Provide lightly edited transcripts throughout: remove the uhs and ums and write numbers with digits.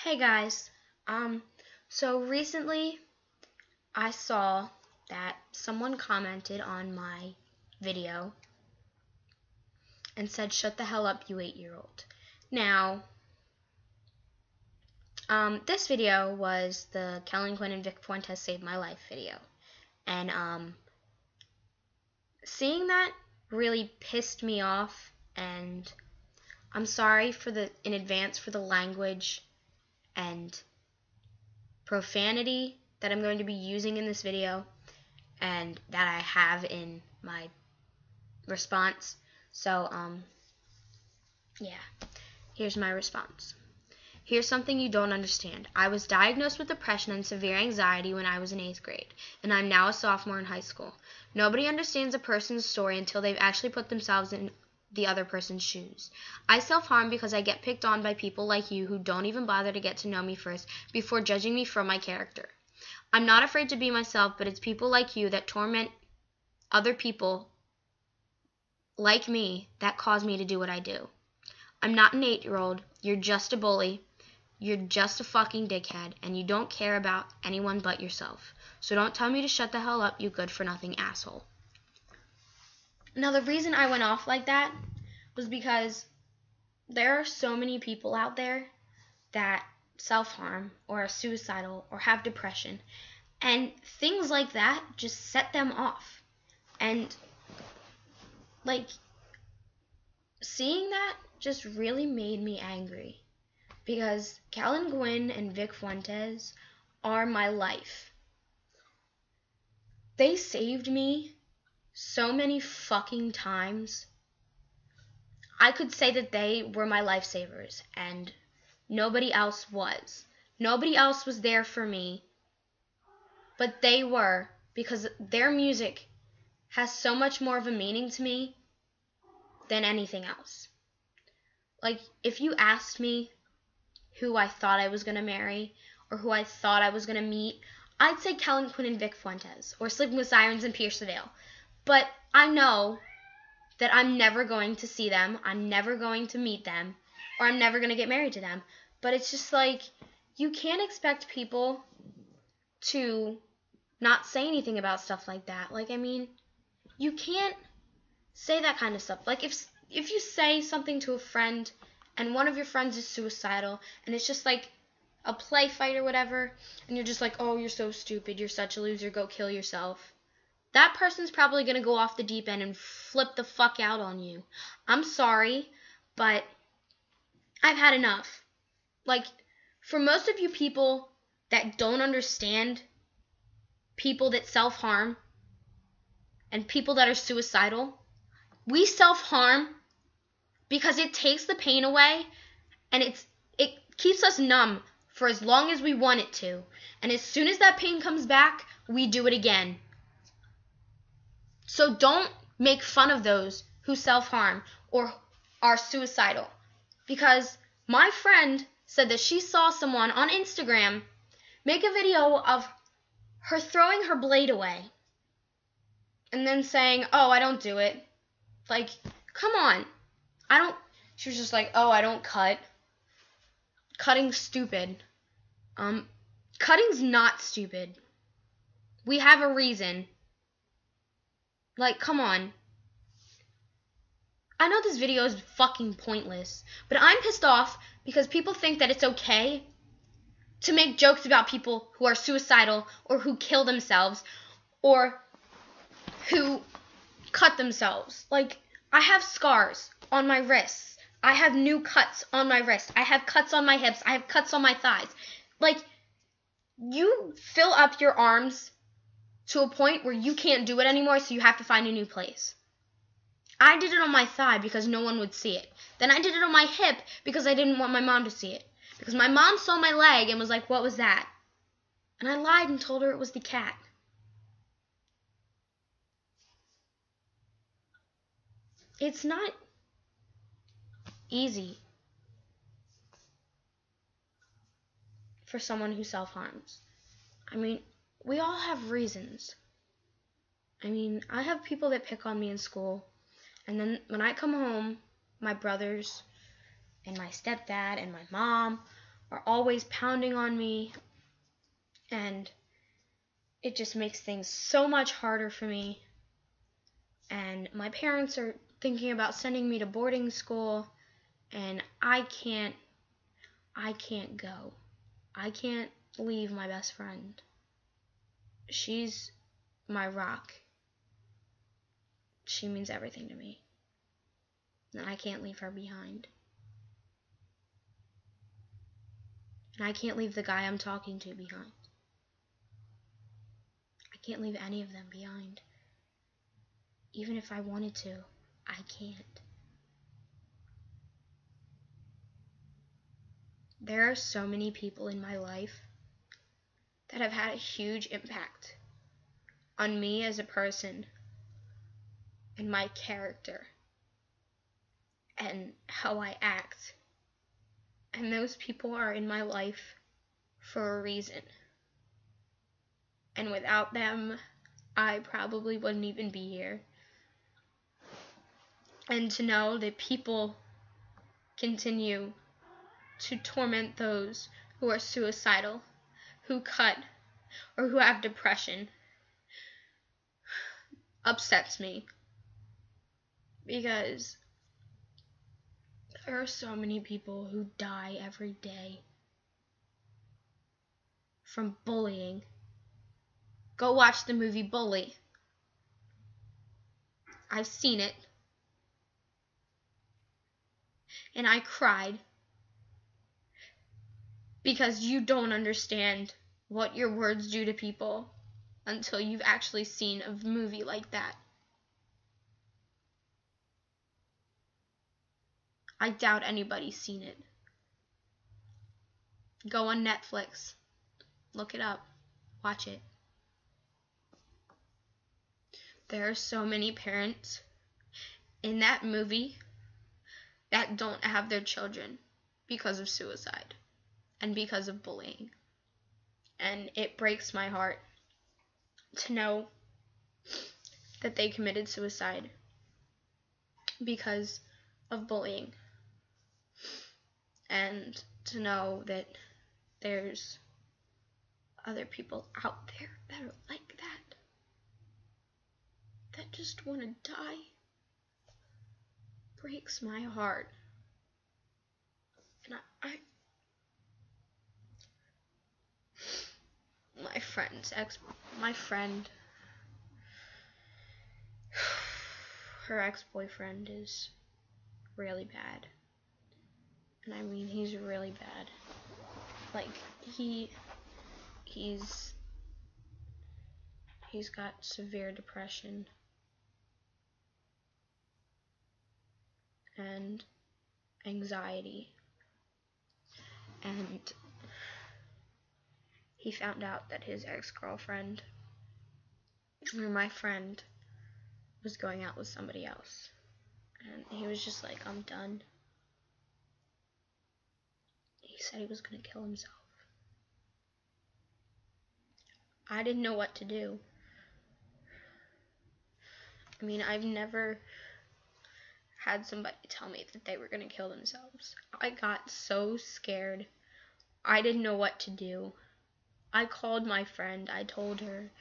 Hey guys, so recently I saw that someone commented on my video and said, "Shut the hell up, you 8-year-old." Now, this video was the Kellen Quinn and Vic Fuentes Saved My Life video, and seeing that really pissed me off, and I'm sorry in advance for the language and profanity that I'm going to be using in this video and that I have in my response. So, yeah, here's my response. Here's something you don't understand. I was diagnosed with depression and severe anxiety when I was in 8th grade, and I'm now a sophomore in high school. Nobody understands a person's story until they've actually put themselves in the other person's shoes. I self-harm because I get picked on by people like you who don't even bother to get to know me first before judging me from my character. I'm not afraid to be myself, but it's people like you that torment other people like me that cause me to do what I do. I'm not an 8-year-old. You're just a bully. You're just a fucking dickhead, and you don't care about anyone but yourself. So don't tell me to shut the hell up, you good-for-nothing asshole. Now, the reason I went off like that was because there are so many people out there that self-harm or are suicidal or have depression, and things like that just set them off. And, like, seeing that just really made me angry because Kellen Quinn and Vic Fuentes are my life. They saved me so many fucking times. I could say that they were my lifesavers, and nobody else was. Nobody else was there for me, but they were, because their music has so much more of a meaning to me than anything else. Like, if you asked me who I thought I was going to marry or who I thought I was going to meet, I'd say Kellen Quinn and Vic Fuentes or Sleeping with Sirens and Pierce the Veil. But I know that I'm never going to see them, I'm never going to meet them, or I'm never going to get married to them. But it's just like, you can't expect people to not say anything about stuff like that. Like, I mean, you can't say that kind of stuff. Like, if you say something to a friend and one of your friends is suicidal and it's just like a play fight or whatever, and you're just like, "Oh, you're so stupid, you're such a loser, go kill yourself," that person's probably going to go off the deep end and flip the fuck out on you. I'm sorry, but I've had enough. Like, for most of you people that don't understand people that self-harm and people that are suicidal, we self-harm because it takes the pain away and it keeps us numb for as long as we want it to. And as soon as that pain comes back, we do it again. So don't make fun of those who self-harm or are suicidal. Because my friend said that she saw someone on Instagram make a video of her throwing her blade away and then saying, "Oh, I don't do it." Like, come on. She was just like, "Oh, I don't cut. Cutting's stupid." Cutting's not stupid. We have a reason. Like, come on. I know this video is fucking pointless, but I'm pissed off because people think that it's okay to make jokes about people who are suicidal or who kill themselves or who cut themselves. Like, I have scars on my wrists. I have new cuts on my wrist. I have cuts on my hips. I have cuts on my thighs. Like, you fill up your arms to a point where you can't do it anymore, so you have to find a new place. I did it on my thigh because no one would see it. Then I did it on my hip because I didn't want my mom to see it. Because my mom saw my leg and was like, "What was that?" And I lied and told her it was the cat. It's not easy for someone who self-harms. I mean, we all have reasons. I mean, I have people that pick on me in school, and then when I come home, my brothers and my stepdad and my mom are always pounding on me, and it just makes things so much harder for me. And my parents are thinking about sending me to boarding school, and I can't go. I can't leave my best friend. She's my rock. She means everything to me. And I can't leave her behind. And I can't leave the guy I'm talking to behind. I can't leave any of them behind. Even if I wanted to, I can't. There are so many people in my life that have had a huge impact on me as a person and my character and how I act. And those people are in my life for a reason. And without them, I probably wouldn't even be here. And to know that people continue to torment those who are suicidal, who cut, or who have depression upsets me. Because there are so many people who die every day from bullying. Go watch the movie Bully. I've seen it. And I cried. Because you don't understand what your words do to people until you've actually seen a movie like that. I doubt anybody's seen it. Go on Netflix. Look it up. Watch it. There are so many parents in that movie that don't have their children because of suicide and because of bullying. And it breaks my heart to know that they committed suicide because of bullying. And to know that there's other people out there that are like that just want to die, breaks my heart. And my friend, her ex-boyfriend is really bad. And I mean, he's really bad. Like, he's got severe depression and anxiety. And he found out that his ex-girlfriend, or my friend, was going out with somebody else. And he was just like, I'm done. He said he was going to kill himself. I didn't know what to do. I mean, I've never had somebody tell me that they were going to kill themselves. I got so scared. I didn't know what to do. I called my friend. I told her.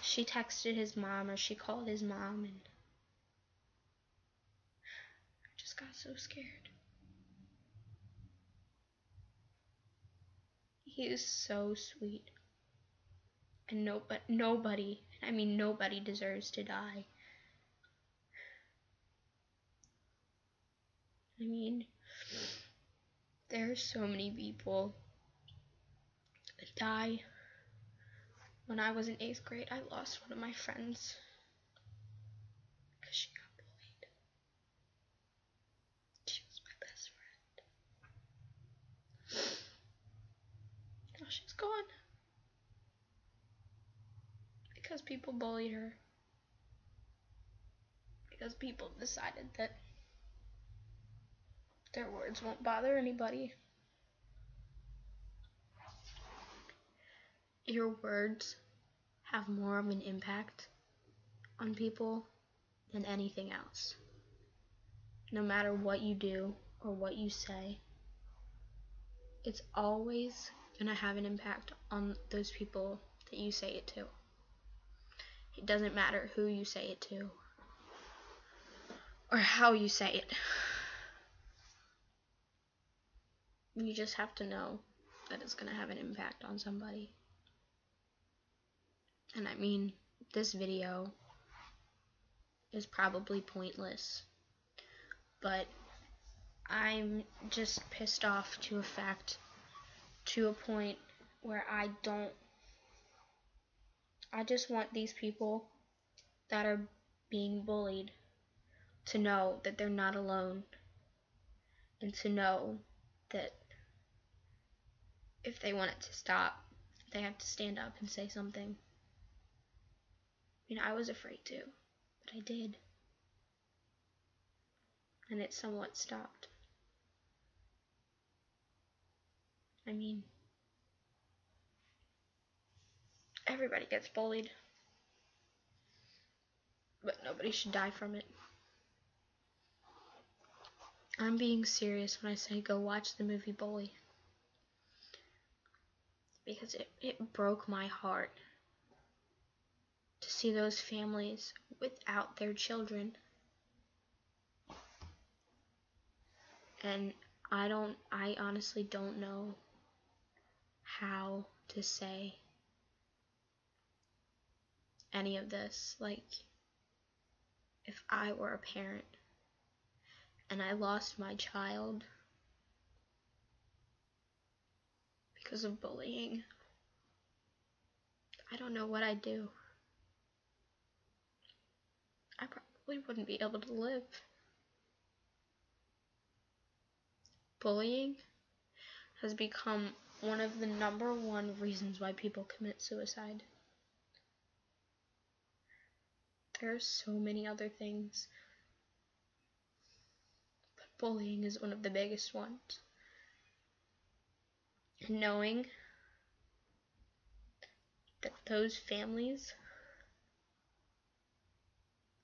She texted his mom, or she called his mom, and I just got so scared. He is so sweet. And nobody deserves to die. I mean, there are so many people that die. When I was in 8th grade, I lost one of my friends because she got bullied. She was my best friend. Now she's gone because people bullied her. Because people decided that their words won't bother anybody. Your words have more of an impact on people than anything else. No matter what you do or what you say, it's always gonna have an impact on those people that you say it to. It doesn't matter who you say it to or how you say it. You just have to know that it's gonna have an impact on somebody. And I mean, this video is probably pointless, but I'm just pissed off to a point where I just want these people that are being bullied to know that they're not alone, and to know that if they want it to stop, they have to stand up and say something. I mean, I was afraid to, but I did. And it somewhat stopped. I mean, everybody gets bullied, but nobody should die from it. I'm being serious when I say go watch the movie Bully, because it broke my heart to see those families without their children. And I honestly don't know how to say any of this. Like, if I were a parent and I lost my child because of bullying, I don't know what I'd do. I probably wouldn't be able to live. Bullying has become one of the number one reasons why people commit suicide. There are so many other things, but bullying is one of the biggest ones. And knowing that those families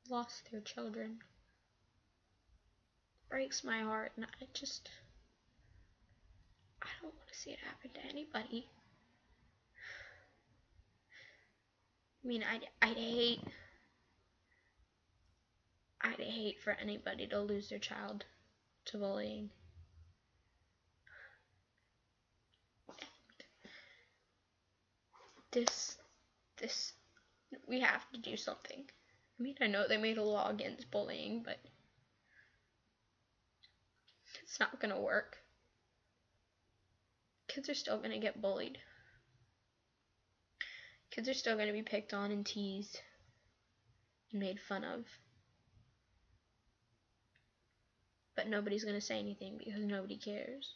lost their children breaks my heart, and I don't want to see it happen to anybody. I mean, I'd hate for anybody to lose their child to bullying. This, we have to do something. I mean, I know they made a law against bullying, but it's not gonna work. Kids are still gonna get bullied. Kids are still gonna be picked on and teased and made fun of. But nobody's gonna say anything because nobody cares.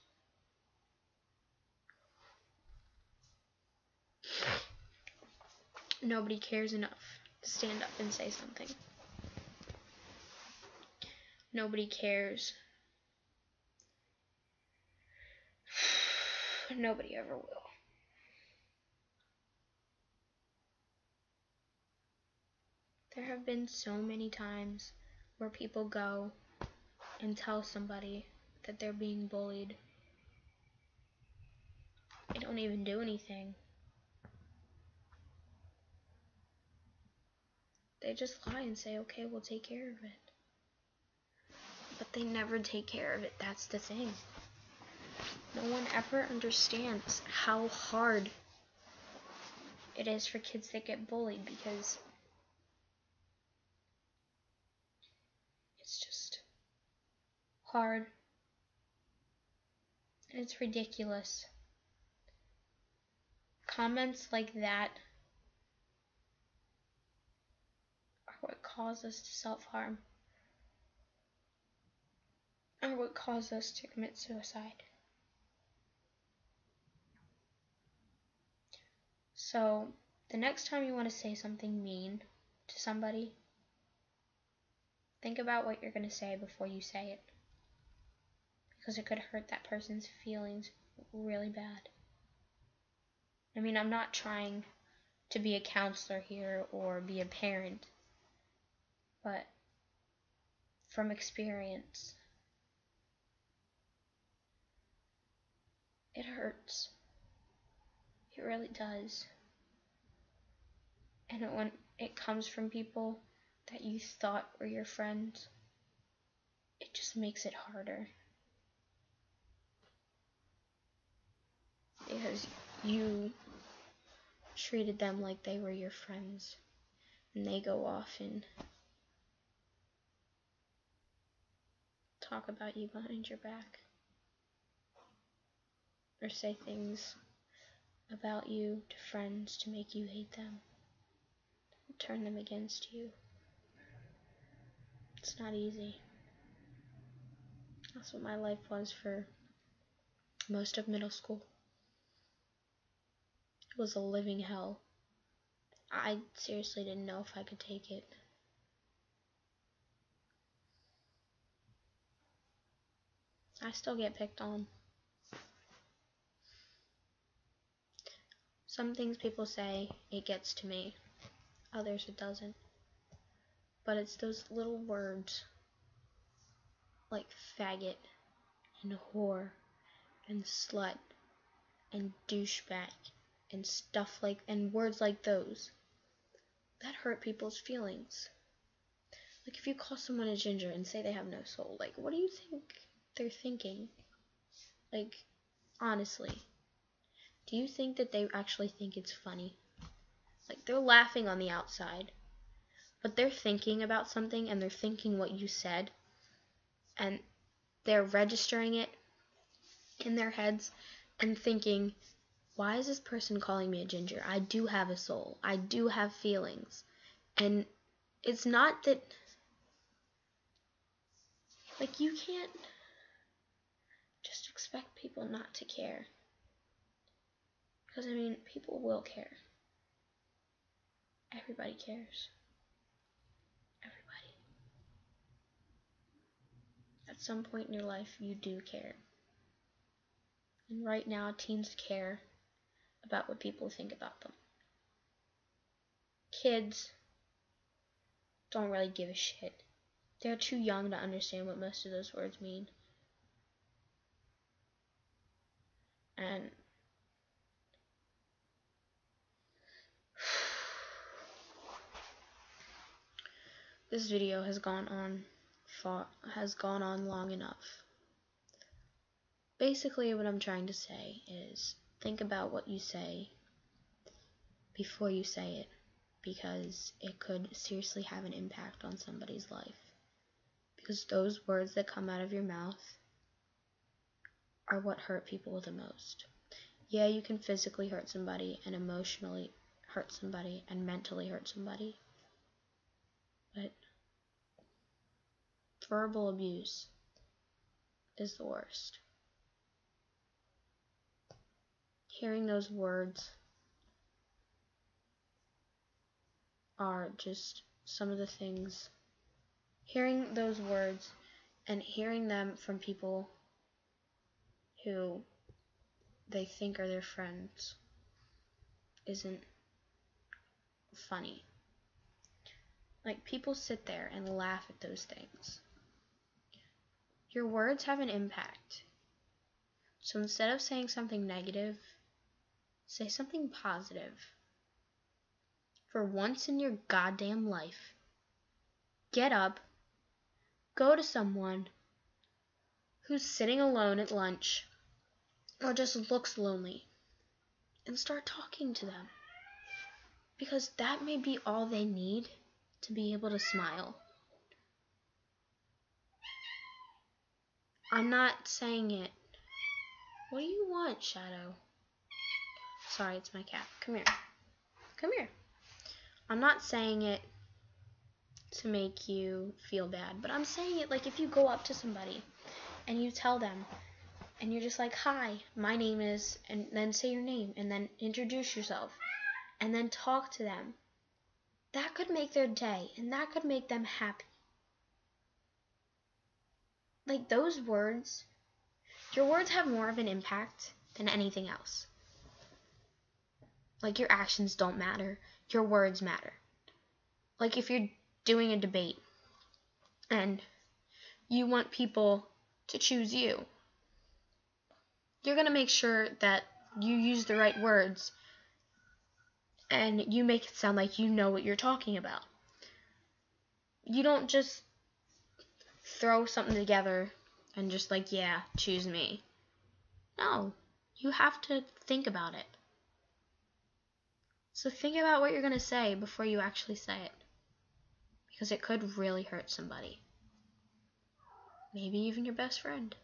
Nobody cares enough to stand up and say something. Nobody cares. Nobody ever will. There have been so many times where people go and tell somebody that they're being bullied. They don't even do anything. They just lie and say, okay, we'll take care of it. But they never take care of it. That's the thing. No one ever understands how hard it is for kids that get bullied, because it's just hard. And it's ridiculous. Comments like that are what cause us to self-harm, are what cause us to commit suicide. So, the next time you want to say something mean to somebody, think about what you're going to say before you say it, because it could hurt that person's feelings really bad. I mean, I'm not trying to be a counselor here or be a parent, but from experience, It hurts. It really does. And when it comes from people that you thought were your friends, it just makes it harder. Because you treated them like they were your friends, and they go off and talk about you behind your back, or say things about you to friends to make you hate them, turn them against you. It's not easy. That's what my life was for most of middle school. It was a living hell. I seriously didn't know if I could take it. I still get picked on. Some things people say, it gets to me. Others it doesn't. But it's those little words like faggot and whore and slut and douchebag and stuff like, and words like those that hurt people's feelings. Like if you call someone a ginger and say they have no soul, like what do you think they're thinking? Like honestly, do you think that they actually think it's funny? Like they're laughing on the outside, but they're thinking about something, and they're thinking what you said, and they're registering it in their heads and thinking, why is this person calling me a ginger? I do have a soul. I do have feelings. And it's not that, like, you can't just expect people not to care. Because, I mean, people will care. Everybody cares. Everybody. At some point in your life, you do care. And right now, teens care about what people think about them. Kids don't really give a shit. They're too young to understand what most of those words mean. And this video has gone on long enough. Basically, what I'm trying to say is think about what you say before you say it, because it could seriously have an impact on somebody's life. Because those words that come out of your mouth are what hurt people the most. Yeah, you can physically hurt somebody and emotionally hurt somebody and mentally hurt somebody, but verbal abuse is the worst. Hearing those words are just some of the things. Hearing those words and hearing them from people who they think are their friends isn't funny. Like, people sit there and laugh at those things. Your words have an impact. So instead of saying something negative, say something positive. For once in your goddamn life, get up, go to someone who's sitting alone at lunch or just looks lonely and start talking to them. Because that may be all they need to be able to smile. I'm not saying it. What do you want, Shadow? Sorry, it's my cat. Come here. Come here. I'm not saying it to make you feel bad, but I'm saying it like if you go up to somebody and you tell them, and you're just like, hi, my name is, and then say your name, and then introduce yourself, and then talk to them. That could make their day, and that could make them happy. Like, those words, your words have more of an impact than anything else. Like, your actions don't matter, your words matter. Like, if you're doing a debate, and you want people to choose you, you're going to make sure that you use the right words and you make it sound like you know what you're talking about. You don't just throw something together and just like, yeah, choose me. No, you have to think about it. So think about what you're going to say before you actually say it. Because it could really hurt somebody. Maybe even your best friend.